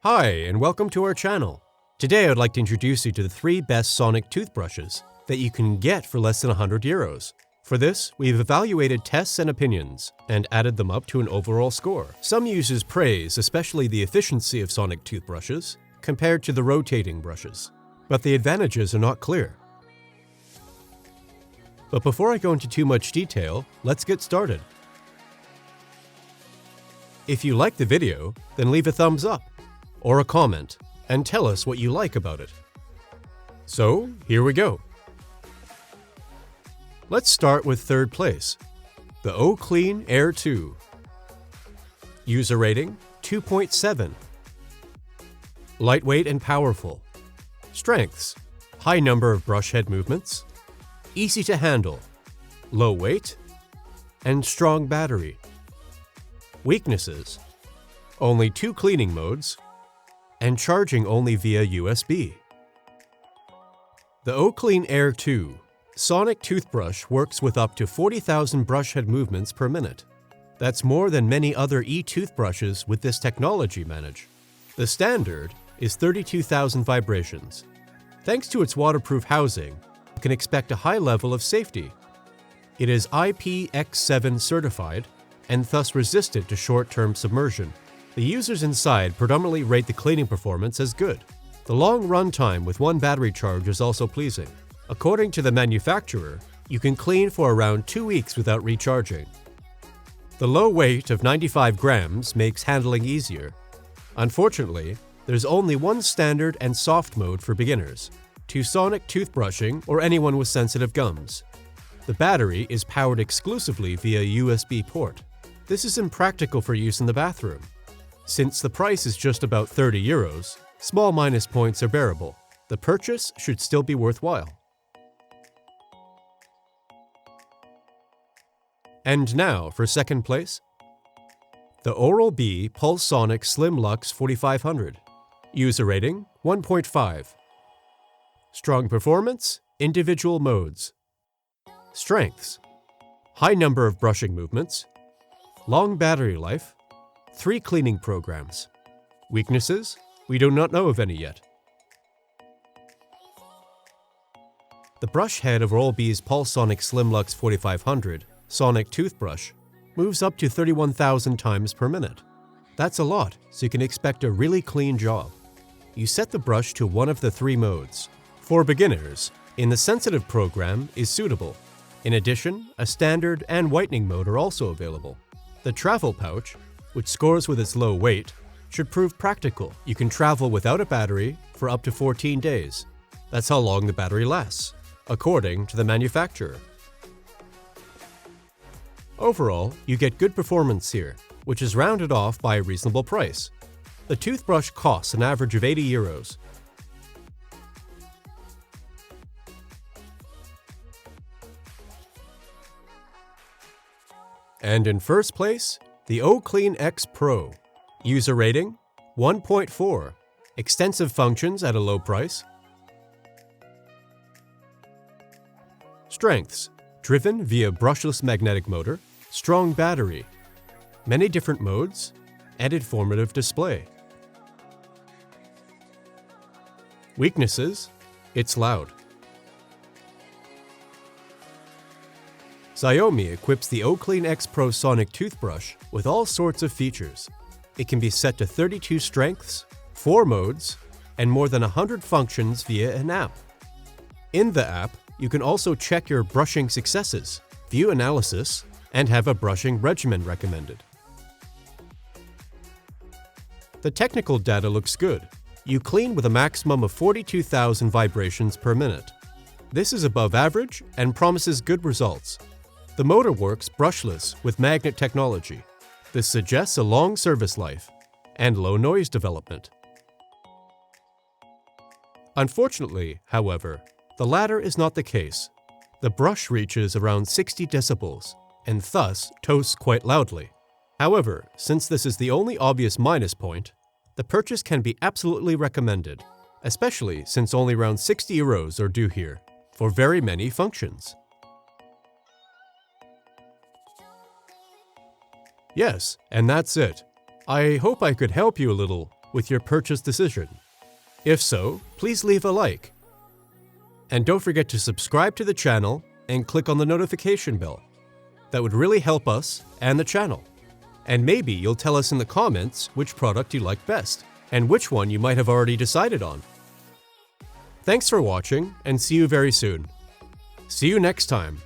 Hi, and welcome to our channel. Today I'd like to introduce you to the 3 best sonic toothbrushes that you can get for less than €100. For this, we've evaluated tests and opinions, and added them up to an overall score. Some users praise especially the efficiency of sonic toothbrushes compared to the rotating brushes, but the advantages are not clear. But before I go into too much detail, let's get started. If you like the video, then leave a thumbs up or a comment and tell us what you like about it. So, here we go. Let's start with third place, the Oclean Air 2. User rating 2.7. Lightweight and powerful. Strengths: high number of brush head movements, easy to handle, low weight, and strong battery. Weaknesses: only 2 cleaning modes, and charging only via USB. The Oclean Air 2 sonic toothbrush works with up to 40,000 brush head movements per minute. That's more than many other e-toothbrushes with this technology manage. The standard is 32,000 vibrations. Thanks to its waterproof housing, you can expect a high level of safety. It is IPX7 certified and thus resistant to short-term submersion. The users inside predominantly rate the cleaning performance as good. The long runtime with 1 battery charge is also pleasing. According to the manufacturer, you can clean for around 2 weeks without recharging. The low weight of 95 grams makes handling easier. Unfortunately, there's only 1 standard and soft mode for beginners, to sonic toothbrushing or anyone with sensitive gums. The battery is powered exclusively via USB port. This is impractical for use in the bathroom. Since the price is just about €30, small minus points are bearable. The purchase should still be worthwhile. And now for second place, the Oral-B Pulsonic Slim Luxe 4500. User rating 1.5. Strong performance, individual modes. Strengths: high number of brushing movements, long battery life, 3 cleaning programs. Weaknesses: we do not know of any yet. The brush head of Oral-B's Pulsonic Slim Luxe 4500 sonic toothbrush moves up to 31,000 times per minute. That's a lot, so you can expect a really clean job. You set the brush to one of the 3 modes. For beginners, in the sensitive program is suitable. In addition, a standard and whitening mode are also available. The travel pouch, which scores with its low weight, should prove practical. You can travel without a battery for up to 14 days. That's how long the battery lasts, according to the manufacturer. Overall, you get good performance here, which is rounded off by a reasonable price. The toothbrush costs an average of €80. And in first place, the Oclean X Pro. User rating 1.4. Extensive functions at a low price. Strengths: driven via brushless magnetic motor, strong battery, many different modes, and informative display. Weaknesses: it's loud. Xiaomi equips the Oclean X Pro sonic toothbrush with all sorts of features. It can be set to 32 strengths, 4 modes, and more than 100 functions via an app. In the app, you can also check your brushing successes, view analysis, and have a brushing regimen recommended. The technical data looks good. You clean with a maximum of 42,000 vibrations per minute. This is above average and promises good results. The motor works brushless with magnet technology. This suggests a long service life and low noise development. Unfortunately, however, the latter is not the case. The brush reaches around 60 decibels and thus toasts quite loudly. However, since this is the only obvious minus point, the purchase can be absolutely recommended, especially since only around €60 are due here for very many functions. Yes, and that's it. I hope I could help you a little. with your purchase decision? If so, please leave a like. And don't forget to subscribe to the channel and click on the notification bell. That would really help us and the channel. And maybe you'll tell us in the comments which product you like best, and which one you might have already decided on. Thanks for watching, and see you very soon. See you next time.